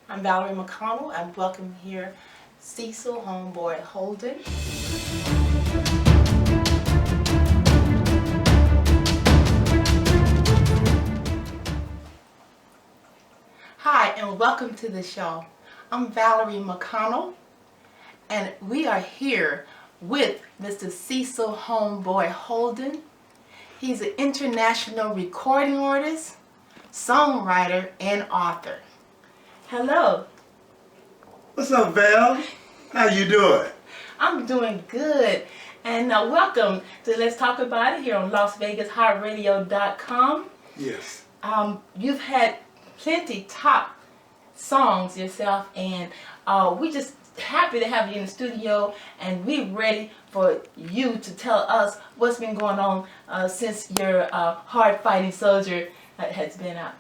I'm Valerie McConnell. I'm welcome here Cecil, homeboy Holden. Hi, and welcome to the show. I'm Valerie McConnell, and we are here with Mr. Cecil, homeboy Holden. He's an international recording artist, songwriter, and author. Hello. What's up, Val? How you doing? I'm doing good. And welcome to Let's Talk About It here on LasVegasHeartRadio.com. Yes. You've had plenty top songs yourself, and we just happy to have you in the studio, and we're ready for you to tell us what's been going on since your Hard Fighting Soldier has been out.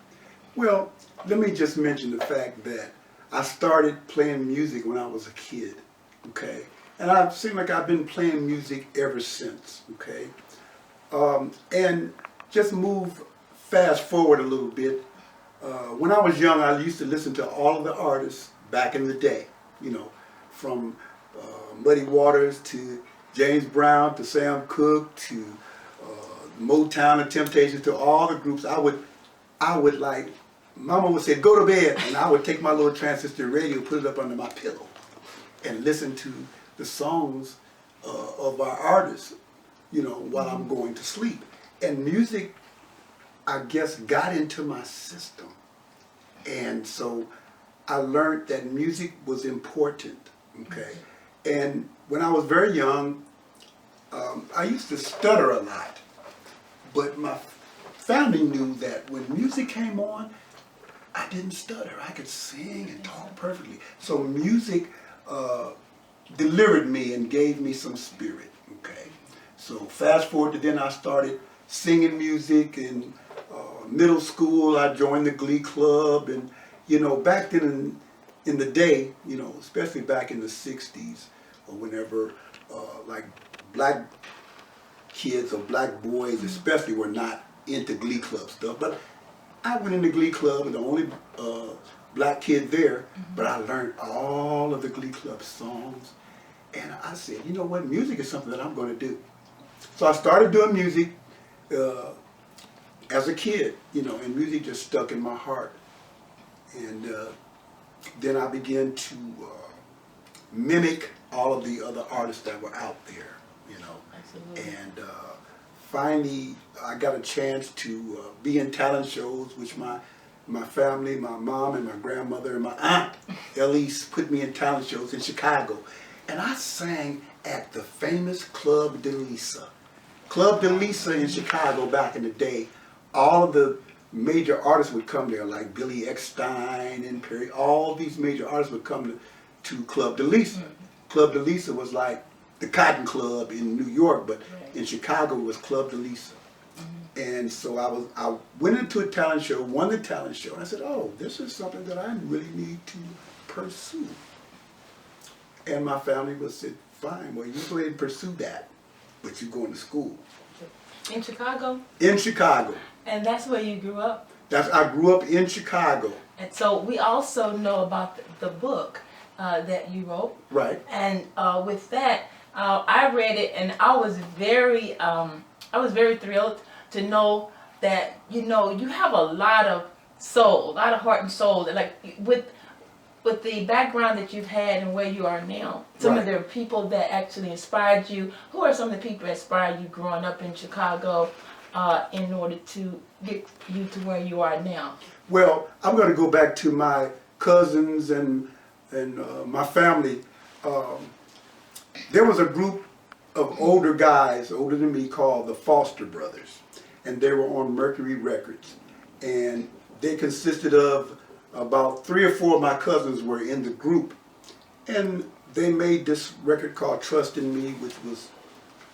Well, let me just mention the fact that I started playing music when I was a kid, okay? And I seem like I've been playing music ever since, okay? And just move fast forward a little bit. When I was young, I used to listen to all of the artists back in the day, you know, from Muddy Waters to James Brown to Sam Cooke to Motown and Temptations, to all the groups. I would like, Mama would say, go to bed, and I would take my little transistor radio, put it up under my pillow, and listen to the songs of our artists, you know, while I'm going to sleep. And music, I guess, got into my system. And so I learned that music was important, okay? And when I was very young, I used to stutter a lot. But my family knew that when music came on, I didn't stutter. I could sing and talk perfectly. So music delivered me and gave me some spirit, okay? So fast forward to then I started singing music in middle school. I joined the Glee Club, and you know, back then in the day, you know, especially back in the 60s or whenever like black kids or black boys especially were not into Glee Club stuff, but I went into Glee Club and the only black kid there, but I learned all of the Glee Club songs, and I said, you know what, music is something that I'm going to do. So I started doing music as a kid, you know, and music just stuck in my heart. And then I began to mimic all of the other artists that were out there, you know. Absolutely. And finally, I got a chance to be in talent shows, which my family, my mom and my grandmother and my aunt, Elise, put me in talent shows in Chicago. And I sang at the famous Club de Lisa. Club de Lisa in Chicago back in the day, all of the major artists would come there, like Billy Eckstine and Perry. All these major artists would come to Club de Lisa. Club de Lisa was like the Cotton Club in New York, but in Chicago it was Club de Lisa. And so I went into a talent show, won the talent show, and I said, oh, this is something that I really need to pursue. And my family would say, fine, well, you go ahead and pursue that, but you're going to school. In Chicago? In Chicago. And that's where you grew up? I grew up in Chicago. And so we also know about the book that you wrote. Right. And with that, I read it, and I was very thrilled to know that, you know, you have a lot of soul, a lot of heart and soul. Like with the background that you've had and where you are now, some of the people that actually inspired you. Who are some of the people that inspired you growing up in Chicago in order to get you to where you are now? Well, I'm going to go back to my cousins and my family. There was a group of older guys, older than me, called the Foster Brothers, and they were on Mercury Records, and they consisted of about 3 or 4 of my cousins were in the group, and they made this record called Trust in Me, which was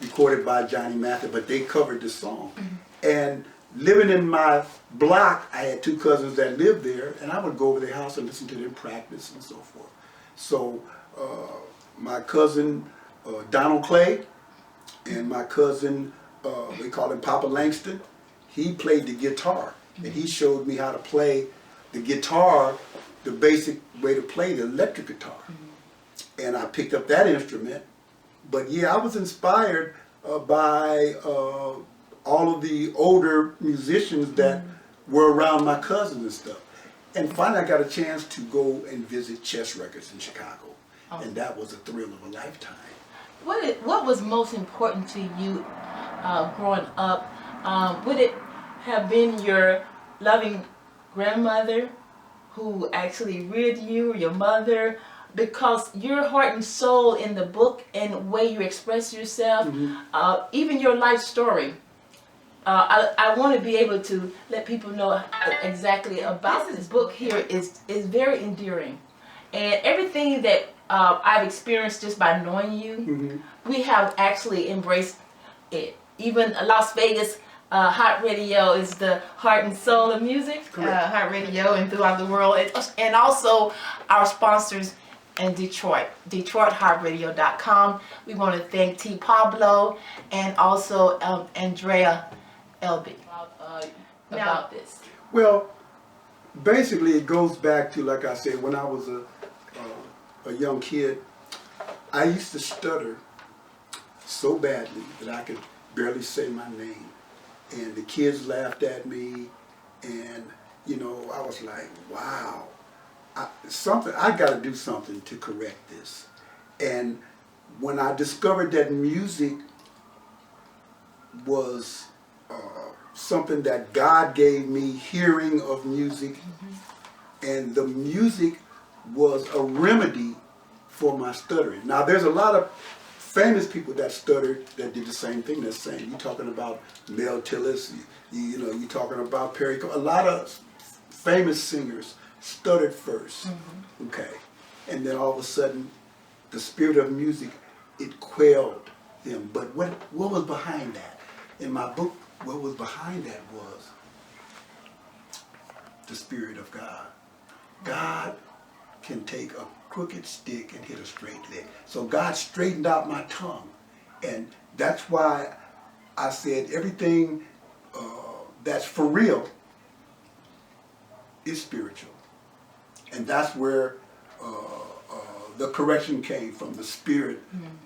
recorded by Johnny Mathis, but they covered the song. And living in my block, I had 2 cousins that lived there, and I would go over their house and listen to them practice and so forth. So my cousin Donald Clay and my cousin, we call him Papa Langston, he played the guitar, and he showed me how to play the guitar the basic way to play the electric guitar. And I picked up that instrument. But yeah, I was inspired by all of the older musicians that were around my cousins and stuff. And finally I got a chance to go and visit Chess Records in Chicago. And that was a thrill of a lifetime. What was most important to you growing up? Would it have been your loving grandmother who actually reared you, your mother? Because your heart and soul in the book and the way you express yourself, even your life story, I want to be able to let people know exactly about this book here is very endearing. And everything that I've experienced just by knowing you, we have actually embraced it. Even Las Vegas Hot Radio is the heart and soul of music, Hot Radio, and throughout the world. And also our sponsors in Detroit, DetroitHeartRadio.com. We want to thank T. Pablo and also Andrea Elby about this. Well, basically it goes back to, like I said, when I was a young kid, I used to stutter so badly that I could barely say my name. And the kids laughed at me, and you know, I was like, wow, I got to do something to correct this. And when I discovered that music was something that God gave me, hearing of music, and the music was a remedy for my stuttering. Now, there's a lot of famous people that stuttered that did the same thing. They're saying, you're talking about Mel Tillis, you know, you're talking about Perry. A lot of famous singers stuttered first, okay, and then all of a sudden, the spirit of music, it quelled them. But what was behind that? In my book, what was behind that was the Spirit of God. God can take a crooked stick and hit a straight leg. So God straightened out my tongue. And that's why I said everything that's for real is spiritual. And that's where the correction came from, the Spirit.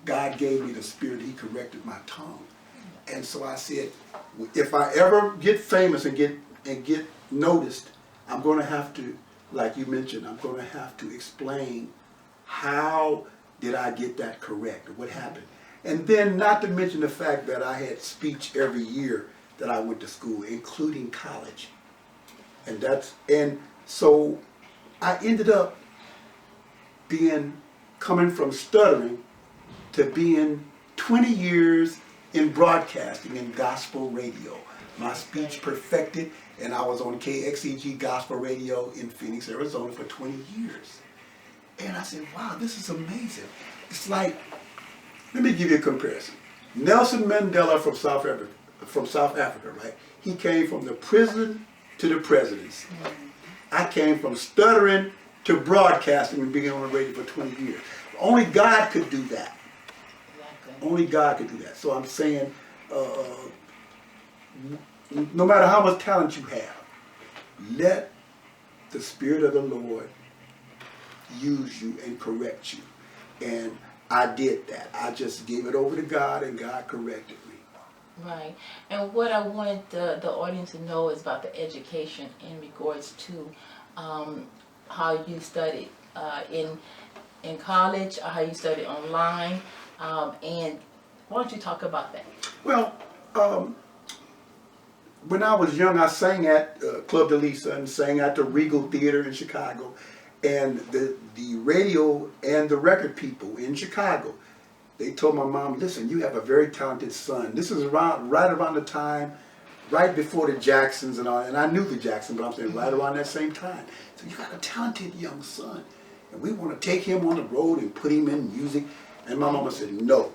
God gave me the Spirit. He corrected my tongue. And so I said, if I ever get famous and get noticed, I'm going to have to, like you mentioned, I'm going to have to explain how did I get that correct, or what happened. And then not to mention the fact that I had speech every year that I went to school, including college. And so I ended up coming from stuttering to being 20 years in broadcasting in gospel radio. My speech perfected, and I was on KXEG Gospel Radio in Phoenix, Arizona for 20 years. And I said, wow, this is amazing. It's like, let me give you a comparison. Nelson Mandela from South Africa, right? He came from the prison to the presidency. I came from stuttering to broadcasting and being on the radio for 20 years. Only God could do that. Only God could do that. So I'm saying, no matter how much talent you have, let the Spirit of the Lord use you and correct you. And I did that. I just gave it over to God, and God corrected me. Right. And what I wanted the audience to know is about the education in regards to how you studied in college, or how you studied online. And why don't you talk about that? Well, when I was young, I sang at Club de Lisa and sang at the Regal Theater in Chicago. And the radio and the record people in Chicago, they told my mom, listen, you have a very talented son. This is right around the time, right before the Jacksons and all. And I knew the Jacksons, but I'm saying right around that same time. So you got a talented young son. And we want to take him on the road and put him in music. And my mama said, no,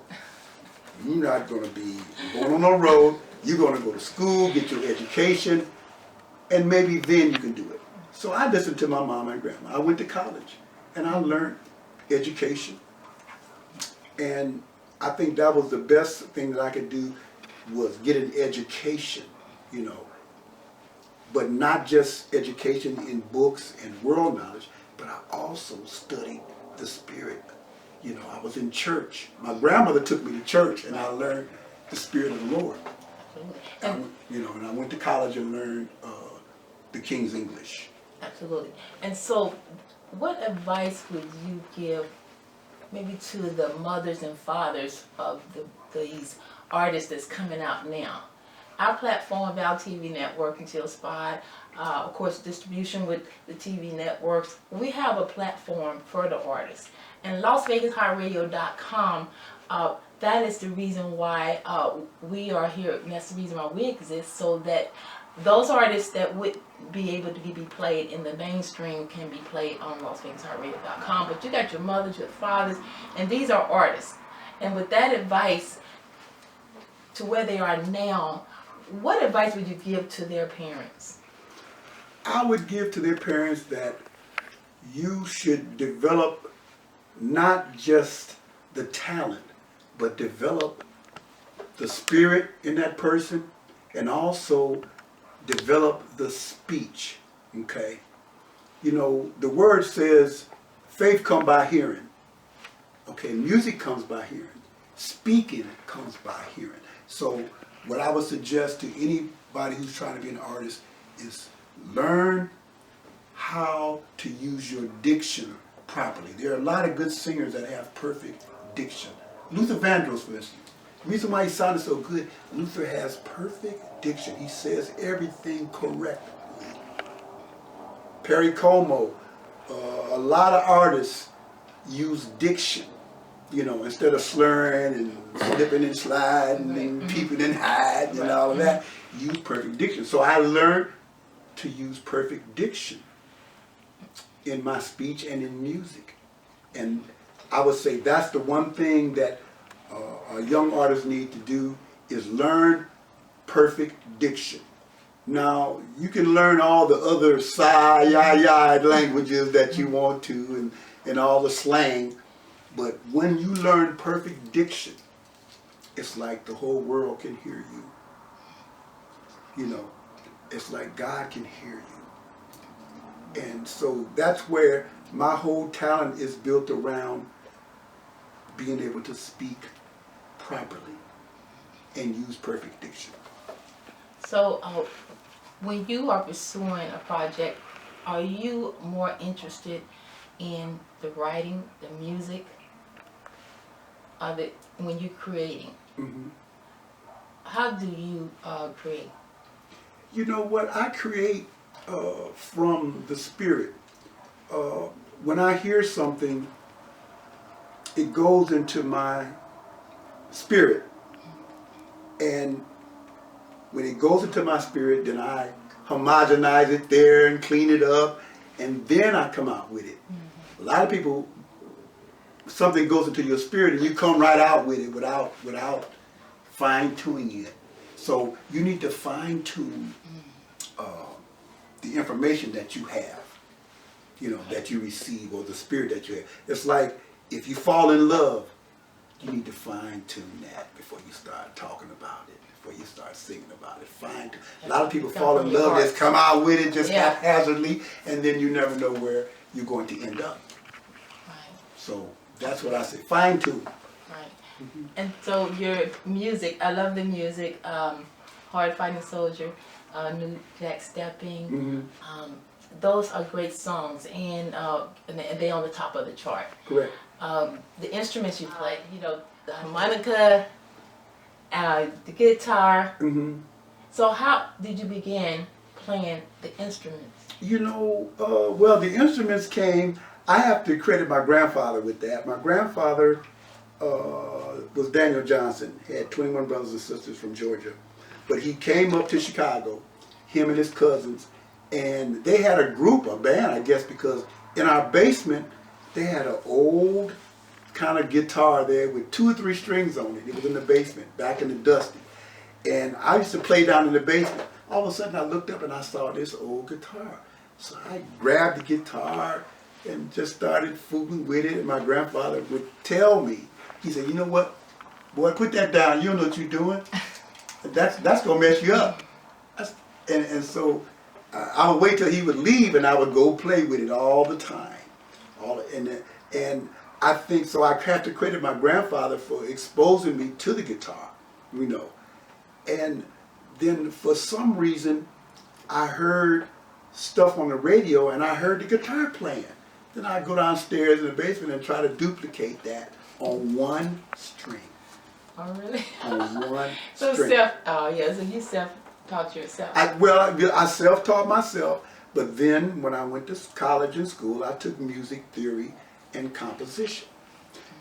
you're not going to be going on the road. You're going to go to school, get your education, and maybe then you can do it. So I listened to my mama and grandma. I went to college, and I learned education. And I think that was the best thing that I could do, was get an education, you know. But not just education in books and world knowledge, but but I also studied the spirit. You know, I was in church. My grandmother took me to church, and I learned the spirit of the Lord. And I went to college and learned the King's English. Absolutely. And so, what advice would you give maybe to the mothers and fathers of these artists that's coming out now? Our platform, Val TV Network and CHILLL Spot, of course, distribution with the TV networks. We have a platform for the artists. And LasVegasHighRadio.com, that is the reason why we are here. And that's the reason why we exist, so that those artists that would be able to be played in the mainstream can be played on LasVegasHighRadio.com. But you got your mothers, your fathers, and these are artists. And with that advice to where they are now, what advice would you give to their parents? I would give to their parents that you should develop not just the talent, but develop the spirit in that person, and also develop the speech, okay? You know, the word says faith comes by hearing, okay? Music comes by hearing. Speaking comes by hearing. So what I would suggest to anybody who's trying to be an artist is learn how to use your diction properly. There are a lot of good singers that have perfect diction. Luther Vandross, for instance. The reason why he sounded so good, Luther has perfect diction. He says everything correctly. Perry Como, a lot of artists use diction, you know, instead of slurring and slipping and sliding and peeping and hiding and all of that, use perfect diction. So I learned to use perfect diction in my speech and in music. And I would say that's the one thing that a young artist need to do, is learn perfect diction. Now, you can learn all the other languages that you want to, and all the slang, but when you learn perfect diction, it's like the whole world can hear you. You know, it's like God can hear you. And so that's where my whole talent is built around being able to speak properly and use perfect diction. So when you are pursuing a project, are you more interested in the writing, the music, of it when you're creating? Mm-hmm. How do you create? You know what? I create from the spirit. When I hear something, it goes into my spirit. And when it goes into my spirit, then I homogenize it there and clean it up, and then I come out with it. Mm-hmm. A lot of people, something goes into your spirit and you come right out with it without fine-tuning it. So you need to fine-tune the information that you have, you know, that you receive, or the spirit that you have. It's like if you fall in love, you need to fine-tune that before you start talking about it, before you start singing about it. Fine-tune. A lot of people fall in love, just come out with it just haphazardly, and then you never know where you're going to end up. Right. So that's what I say, fine-tune. Right. Mm-hmm. And so your music, I love the music, Hard Fighting Soldier, New Jack Stepping, Mm-hmm. Those are great songs, and they're on the top of the chart. Correct. The instruments you play, you know, the harmonica, the guitar. Mm-hmm. So how did you begin playing the instruments? You know, well, the instruments came, I have to credit my grandfather with that. My grandfather was Daniel Johnson, he had 21 brothers and sisters from Georgia. But he came up to Chicago, him and his cousins, and they had a group, a band, I guess, because in our basement, they had an old kind of guitar there with 2 or 3 strings on it. It was in the basement, back in the dusty. And I used to play down in the basement. All of a sudden, I looked up and I saw this old guitar. So I grabbed the guitar and just started fooling with it. And my grandfather would tell me, he said, you know what, boy, put that down. You don't know what you're doing. That's going to mess you up. And so I would wait till he would leave and I would go play with it all the time. and I think so. I have to credit my grandfather for exposing me to the guitar, you know. And then for some reason, I heard stuff on the radio, and I heard the guitar playing. Then I go downstairs in the basement and try to duplicate that on one string. Oh, really? On one So string. so you self-taught yourself. I self-taught myself, but then when I went to college and school, I took music theory and composition.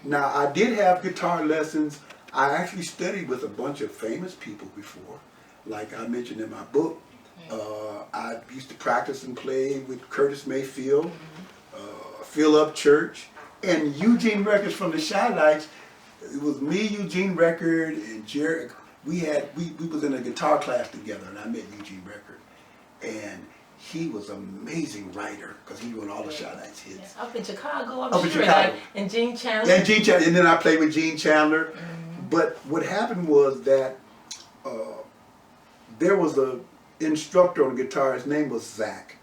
Now, I did have guitar lessons. I actually studied with a bunch of famous people before, like I mentioned in my book. I used to practice and play with Curtis Mayfield, Philip Church, and Eugene Records from the Chi-Lites. It was me, Eugene Record, and Jerry. We was in a guitar class together, and I met Eugene Record, and he was an amazing writer because he wrote all the Chi-Lites hits. Up in Chicago, I'm Up in sure. Chicago. Like, and Gene Chandler. Yeah, Gene Chandler, and then I played with Gene Chandler. But what happened was that there was an instructor on guitar. His name was Zach,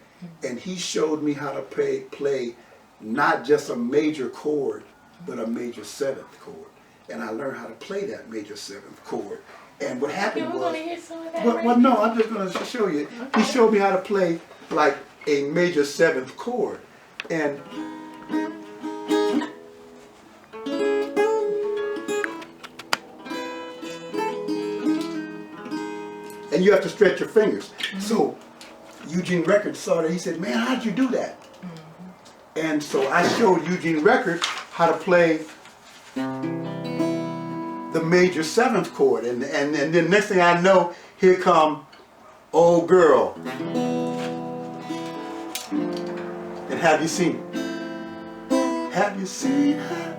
and he showed me how to play not just a major chord, but a major seventh chord. And I learned how to play that major seventh chord. And what happened we're was, going to hear some of that well, no, I'm just going to show you. He showed me how to play like a major seventh chord, and you have to stretch your fingers. So Eugene Record saw that. He said, "Man, how'd you do that?" And so I showed Eugene Record how to play the major seventh chord, and then next thing I know, here come "Old Girl." And have you seen it? Have you seen her?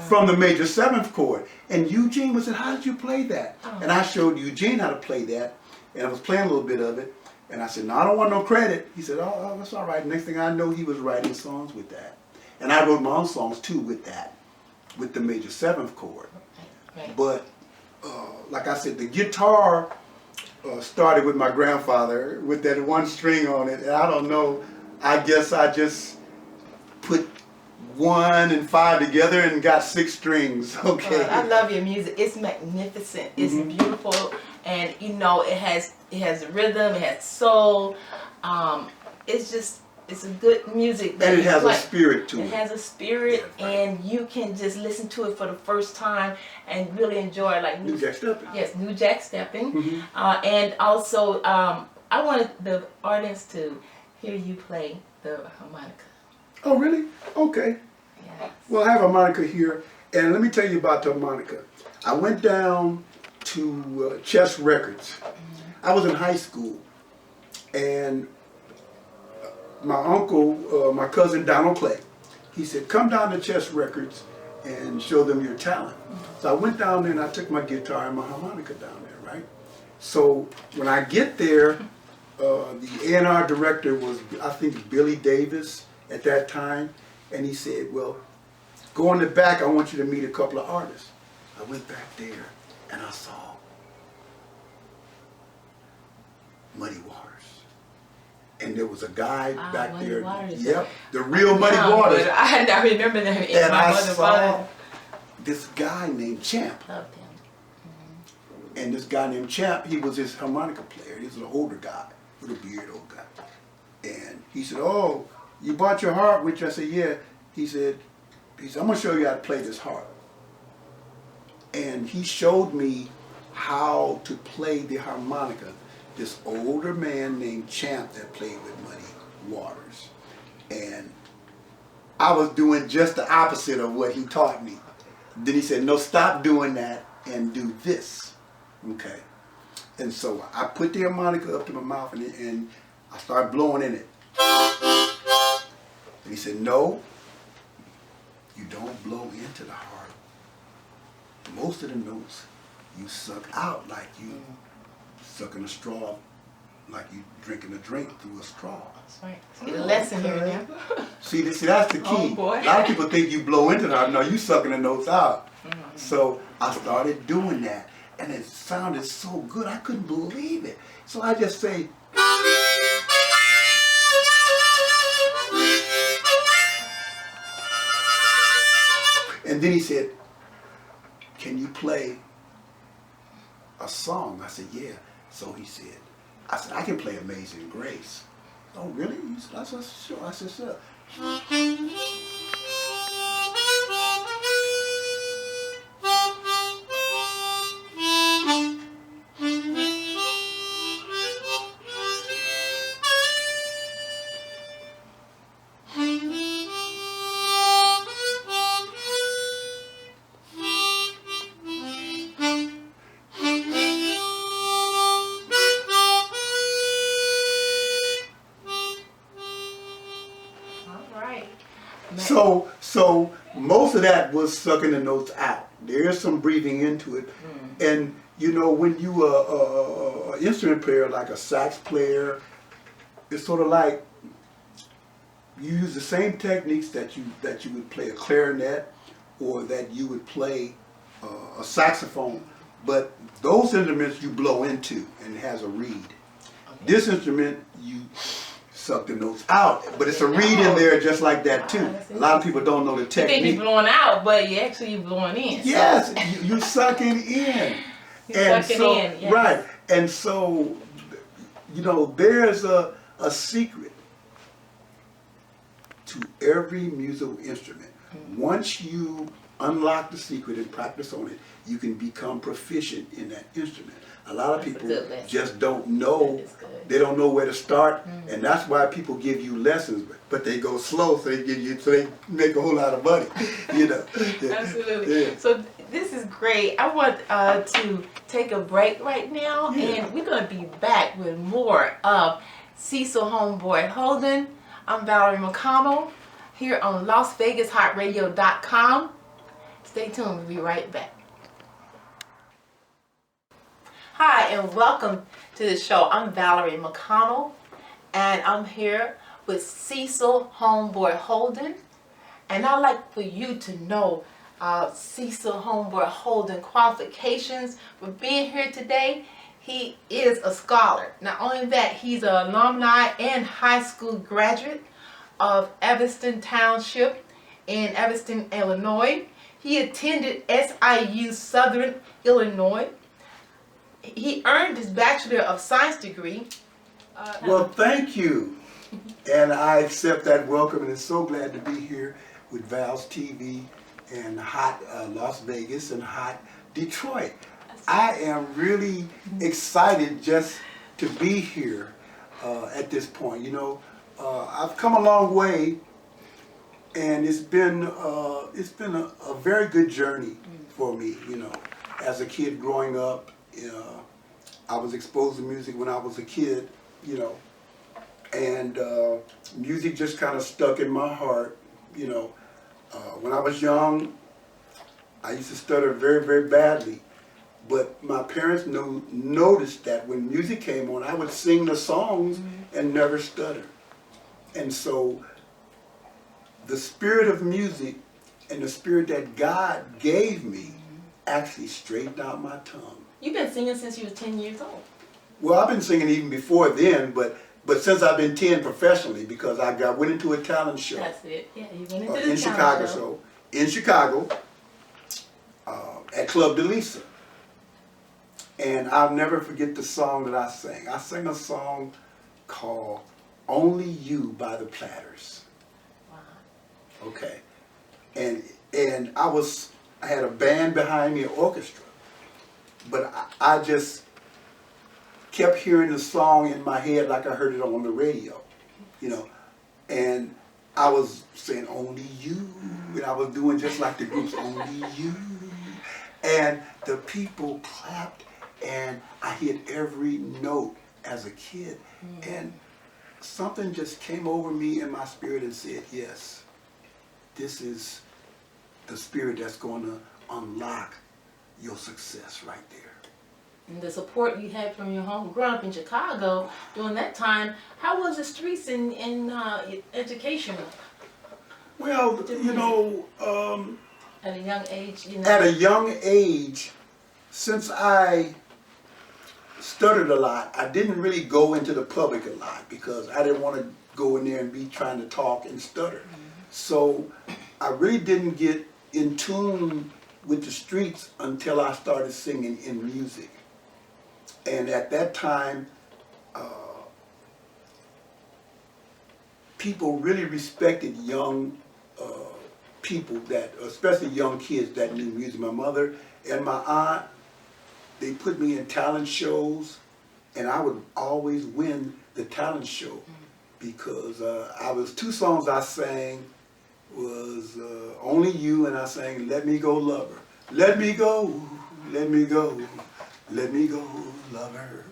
From the major seventh chord. And Eugene was saying, "How did you play that?" And I showed Eugene how to play that, and I was playing a little bit of it. And I said, "No, I don't want no credit." He said, "Oh, that's all right." Next thing I know, he was writing songs with that. And I wrote my own songs too with that, with the major seventh chord. Right. But like I said, the guitar started with my grandfather with that one string on it. And I don't know, I guess I just put 1 and 5 together and got 6 strings. Okay. I love your music. It's magnificent. It's beautiful, and you know it has rhythm. It has soul. It's a good music. And it has a spirit to it. It has a spirit, Yeah, right. and you can just listen to it for the first time and really enjoy it. Like New Jack Stepping. Yes, New Jack Stepping. And also, I wanted the audience to hear you play the harmonica. Oh, really? Okay. Yes. Well, I have a harmonica here, and let me tell you about the harmonica. I went down to Chess Records. I was in high school, and my uncle, my cousin Donald Clay, he said, "Come down to Chess Records and show them your talent." So I went down there and I took my guitar and my harmonica down there, right? So when I get there, the A&R director was, I think, Billy Davis at that time, and he said, "Well, go in the back, I want you to meet a couple of artists." I went back there and I saw Muddy Waters. And there was a guy back Muddy there. Waters. Yep, the real Muddy Waters. I remember them. And my I mother saw this guy named Champ. loved him. And this guy named Champ, he was his harmonica player. He was an older guy, with a beard, old guy. And he said, "Oh, you brought your harp with you?" I said, "Yeah." He said, "I'm gonna show you how to play this harp." And he showed me how to play the harmonica. This older man named Champ that played with Muddy Waters. And I was doing just the opposite of what he taught me. Then he said, "No, stop doing that and do this." Okay. And so I put the harmonica up to my mouth and I started blowing in it. And he said, "No, you don't blow into the harp. Most of the notes you suck out like you sucking a straw, like you drinking a drink through a straw." That's right. Let's get a lesson here now. See, that's the key. Oh, boy. A lot of people think you blow into the harp. No, you sucking the notes out. So I started doing that. and it sounded so good. I couldn't believe it. So I just say, and then he said, can you play a song? I said, yeah. So he said, I said, I can play Amazing Grace. Oh, really? He said, I said, sure. I said, sure. So most of that was sucking the notes out. There's some breathing into it. And you know, when you are an instrument player, like a sax player, it's sort of like you use the same techniques that you would play a clarinet or that you would play a saxophone, but those instruments you blow into and it has a reed. This instrument you suck the notes out, but it's a reed in there just like that too. A lot of people don't know the technique. You think you're blowing out, but you actually blowing in. Yes, you sucking in. You're sucking in, yes. Right, and so, you know, there's a secret to every musical instrument. Once you unlock the secret and practice on it, you can become proficient in that instrument. A lot of people just don't know, they don't know where to start, and that's why people give you lessons, but they go slow so they make a whole lot of money, you know. Absolutely. Yeah. So this is great. I want to take a break right now, and we're going to be back with more of Cecil Homeboy Holden. I'm Valerie McConnell here on LasVegasHotRadio.com. Stay tuned, we'll be right back. Hi, and welcome to the show. I'm Valerie McConnell, and I'm here with Cecil Homeboy Holden. And I'd like for you to know Cecil Homeboy Holden qualifications for being here today. He is a scholar. Not only that, he's an alumni and high school graduate of Evanston Township in Evanston, Illinois. He attended SIU Southern Illinois. He earned his Bachelor of Science degree. Well, thank you. And I accept that welcome, and I'm so glad to be here with Val's TV and hot Las Vegas and hot Detroit. I am really excited just to be here at this point. You know, I've come a long way, and it's been a very good journey for me. You know, as a kid growing up, I was exposed to music when I was a kid. You know, and music just kind of stuck in my heart. You know, when I was young, I used to stutter very, very badly. But my parents noticed that when music came on, I would sing the songs and never stutter. And so the spirit of music and the spirit that God gave me actually straightened out my tongue. You've been singing since you were 10 years old. Well, I've been singing even before then, but since I've been 10 professionally, because I went into a talent show. That's it. Yeah, you went into the talent show. In Chicago, at Club DeLisa. And I'll never forget the song that I sang. I sang a song called Only You by the Platters. Wow. Okay. And I had a band behind me, an orchestra. But I just kept hearing the song in my head like I heard it on the radio, you know. And I was saying, only you. And I was doing just like the groups, only you. And the people clapped. And I hit every note as a kid. And something just came over me in my spirit and said, yes, this is the spirit that's going to unlock your success right there. And the support you had from your home, growing up in Chicago during that time, how was the streets in education? Well, you know, at a young age, you know. At a young age, since I stuttered a lot, I didn't really go into the public a lot because I didn't want to go in there and be trying to talk and stutter. So I really didn't get in tune with the streets until I started singing in music. And at that time, people really respected young people, that, especially young kids that knew music. My mother and my aunt, they put me in talent shows, and I would always win the talent show because two songs I sang was Only You, and I sang Let Me Go Lover. Let me go, let me go, let me go, lover.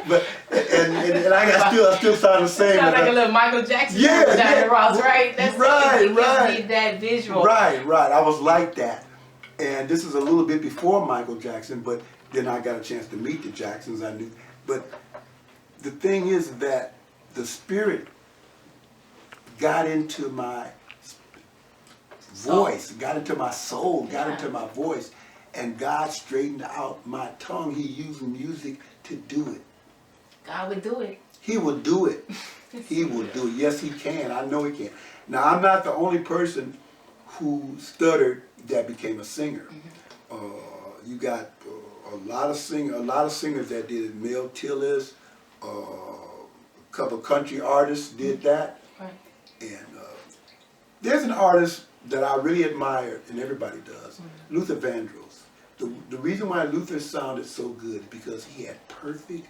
But and I still started saying Sounds that. like a little Michael Jackson. Yeah, Diana Ross, right? That's right, it. right. Need that visual. Right. I was like that, and this is a little bit before Michael Jackson, but then I got a chance to meet the Jacksons. I knew, but the thing is that the Spirit got into my voice, got into my soul, got into my voice, and God straightened out my tongue. He used music to do it. God would do it. He will do it. He will do it. Yes, He can. I know He can. Now, I'm not the only person who stuttered that became a singer. You got a lot of singers that did it. Mel Tillis, a couple country artists did that. Right. And there's an artist that I really admire, and everybody does, Luther Vandross. The reason why Luther sounded so good is because he had perfect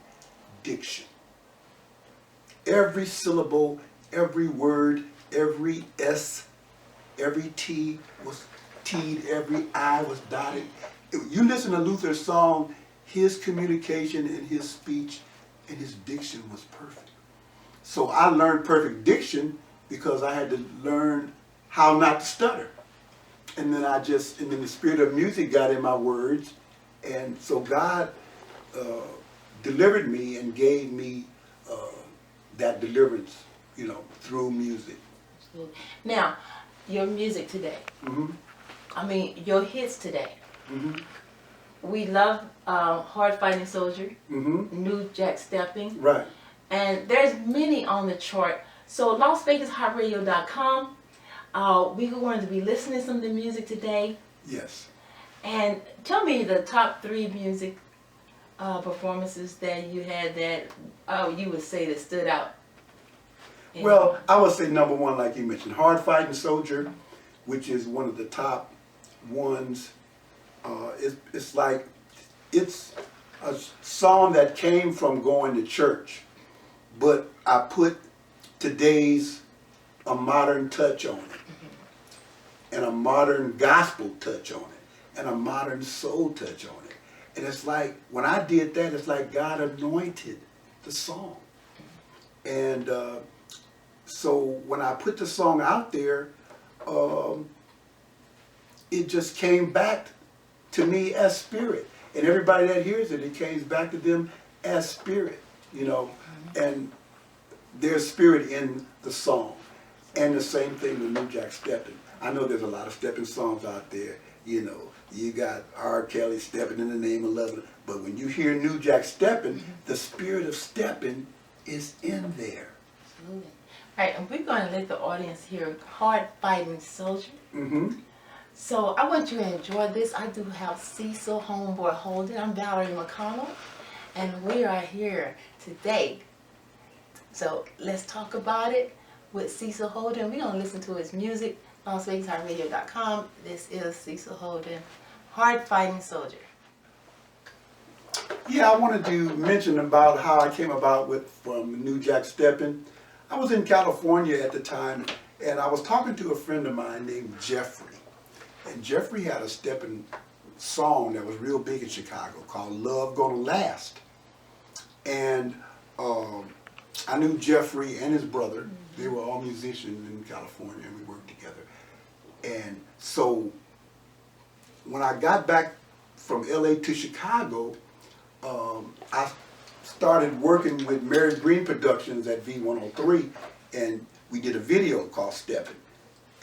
diction. Every syllable, every word, every S, every T was T'd, every I was dotted. You listen to Luther's song, his communication and his speech and his diction was perfect. So I learned perfect diction because I had to learn how not to stutter. And then the spirit of music got in my words, and so God delivered me and gave me that deliverance, through music. Now, your music today. I mean, your hits today. We love Hard Fighting Soldier, New Jack Stepping. Right. And there's many on the chart. So LasVegasHotRadio.com. We're going to be listening to some of the music today. Yes. And tell me the top 3 music performances that you had that you would say that stood out. Well, I would say number 1, like you mentioned, Hard Fighting Soldier, which is one of the top ones. It's a song that came from going to church, but I put today's a modern touch on it, and a modern gospel touch on it, and a modern soul touch on it. And it's like, when I did that, it's like God anointed the song. And so when I put the song out there, it just came back to me as spirit. And everybody that hears it, it came back to them as spirit, and there's spirit in the song. And the same thing with New Jack Stepping. I know there's a lot of stepping songs out there, you got R. Kelly stepping in the name of love, but when you hear New Jack Stepping, the spirit of stepping is in there. Absolutely. All right, and we're going to let the audience hear Hard Fighting Soldier. So I want you to enjoy this. I do have Cecil Homeboy Holden. I'm Valerie McConnell, and we are here today. So let's talk about it with Cecil Holden. We're going to listen to his music, LasVegasHotRadio.com. This is Cecil Holden, Hard Fighting Soldier. Yeah, I wanted to mention about how I came about from New Jack Stepping. I was in California at the time, and I was talking to a friend of mine named Jeffrey. And Jeffrey had a stepping song that was real big in Chicago called Love Gonna Last. And I knew Jeffrey and his brother. They were all musicians in California, and we worked together. And so when I got back from LA to Chicago, I started working with Mary Green Productions at V103, and we did a video called Steppin'.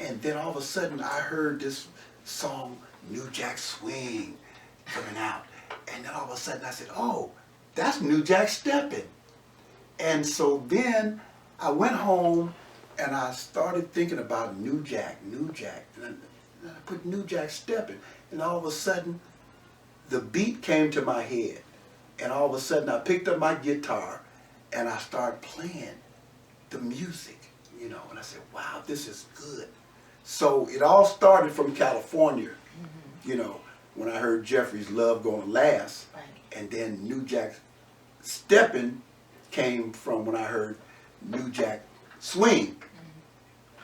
And then all of a sudden I heard this song, New Jack Swing, coming out. And then all of a sudden I said, oh, that's New Jack Steppin'. And so then I went home and I started thinking about New Jack. And I put New Jack Steppin'. And all of a sudden, the beat came to my head. And all of a sudden, I picked up my guitar and I started playing the music, you know. And I said, wow, this is good. So it all started from California, you know, when I heard Jeffrey's Love Gonna Last. Right. And then New Jack Steppin' came from when I heard New Jack Swing.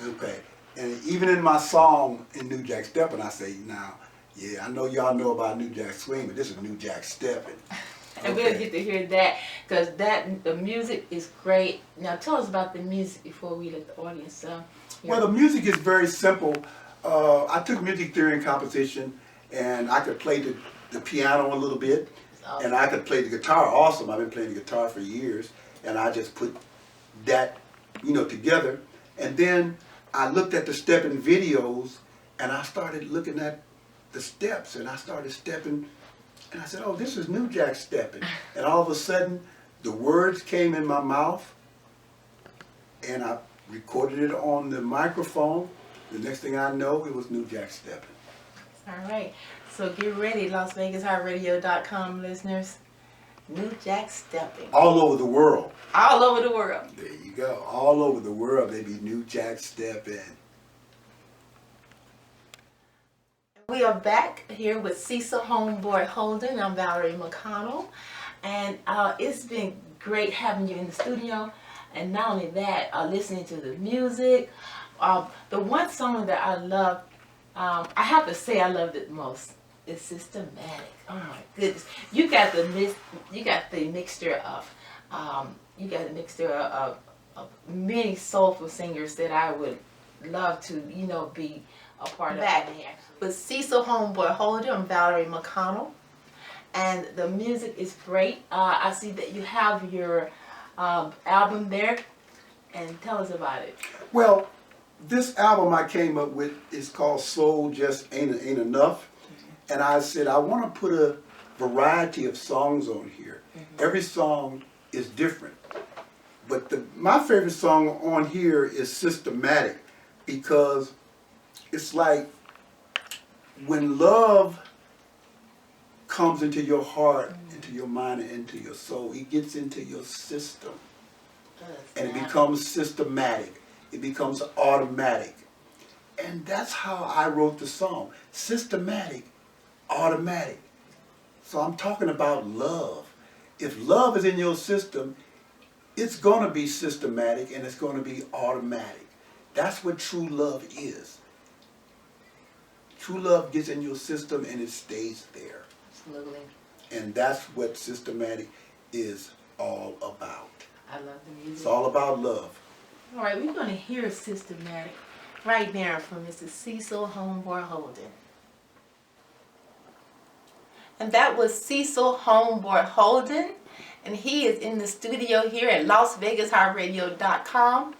Okay. And even in my song in New Jack Steppin', I say, now, yeah, I know y'all know about New Jack Swing, but this is New Jack Steppin'. And we'll get to hear that, because the music is great. Now tell us about the music before we let the audience hear. Well, the music is very simple. I took music theory and composition, and I could play the piano a little bit, awesome. And I could play the guitar. Awesome. I've been playing the guitar for years, and I just put that, you know, together. And then I looked at the stepping videos, and I started looking at the steps, and I started stepping, and I said, oh, this is New Jack Steppin'. And all of a sudden, the words came in my mouth, and I recorded it on the microphone. The next thing I know, it was New Jack Steppin'. All right. So get ready, LasVegasHighRadio.com listeners. New Jack Steppin'. All over the world. All over the world. There you go. All over the world, they be New Jack Steppin'. We are back here with Cecil Homeboy Holden. I'm Valerie McConnell. And it's been great having you in the studio. And not only that, listening to the music. The one song that I love, I have to say I loved it most, is Systematic. Oh my goodness. You got the mixture of many soulful singers that I would love to, you know, be a part of. Back with Cecil Homeboy Holden, I'm Valerie McConnell, and the music is great. I see that you have your album there, and tell us about it. Well, this album I came up with is called Soul Just Ain't Enough, and I said I want to put a variety of songs on here. Every song is different, but my favorite song on here is Systematic, because it's like when love comes into your heart, into your mind, and into your soul, it gets into your system. And it becomes systematic. It becomes automatic. And that's how I wrote the song. Systematic, automatic. So I'm talking about love. If love is in your system, it's going to be systematic and it's going to be automatic. That's what true love is. True love gets in your system and it stays there. Absolutely. And that's what Systematic is all about. I love the music. It's all about love. All right, we're going to hear Systematic right now from Mr. Cecil Homeboy Holden. And that was Cecil Homeboy Holden, and he is in the studio here at LasVegasHighRadio.com.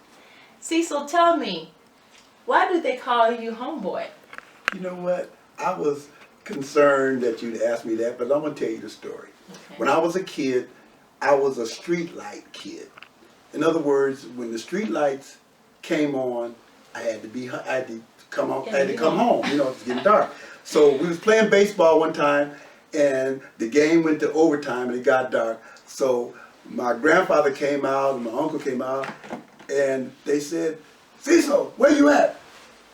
Cecil, tell me, why do they call you Homeboy? You know what? I was concerned that you'd ask me that, but I'm going to tell you the story. Okay. When I was a kid, I was a street light kid. In other words, when the street lights came on, I had to come home. You know, it's getting dark. So we was playing baseball one time, and the game went to overtime, and it got dark. So my grandfather came out, and my uncle came out, and they said, "Cecil, where you at?"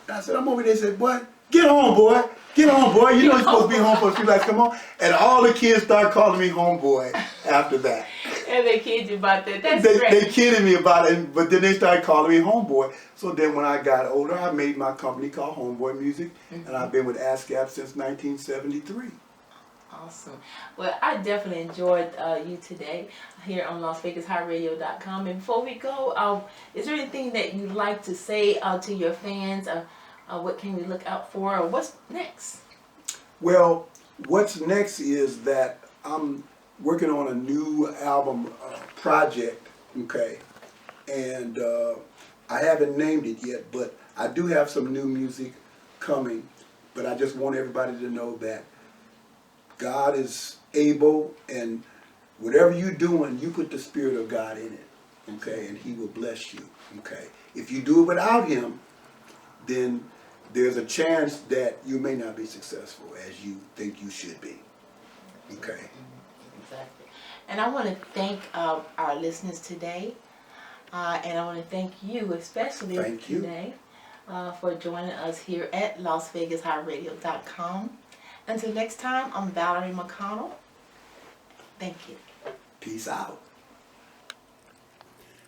And I said, "I'm over there." They said, "What? Get on, boy. Get on, boy. You know you're supposed to be home for the street lights come on." And all the kids started calling me homeboy after that. And they kid you about that. That's They great. kidded me about it, but then they started calling me homeboy. So then when I got older, I made my company called Homeboy Music, and I've been with ASCAP since 1973. Awesome. Well, I definitely enjoyed you today here on LasVegasHighRadio.com. And before we go, is there anything that you'd like to say to your fans? What can we look out for? Or what's next? Well, what's next is that I'm working on a new album project, okay? And I haven't named it yet, but I do have some new music coming. But I just want everybody to know that God is able, and whatever you're doing, you put the Spirit of God in it, okay, and He will bless you, okay. If you do it without Him, then there's a chance that you may not be successful as you think you should be, okay. Exactly. And I want to thank our listeners today, and I want to thank you especially today for joining us here at LasVegasHotRadio.com. Until next time, I'm Valerie McConnell. Thank you. Peace out.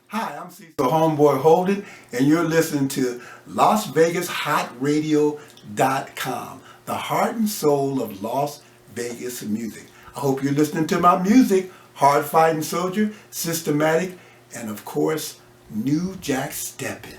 Hi, I'm Cecil Homeboy Holden, and you're listening to LasVegasHotRadio.com, the heart and soul of Las Vegas music. I hope you're listening to my music, Hard Fighting Soldier, Systematic, and of course, New Jack Steppin'.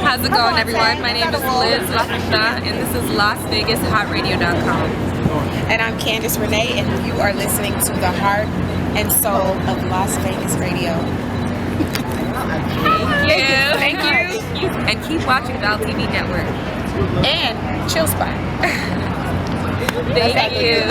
How's it going, everyone? My name is Liz Lafita, and this is LasVegasHotRadio.com. And I'm Candace Renee, and you are listening to the heart and soul of Las Vegas Radio. Thank you. And keep watching Val TV Network. And Chill Spot. Thank you.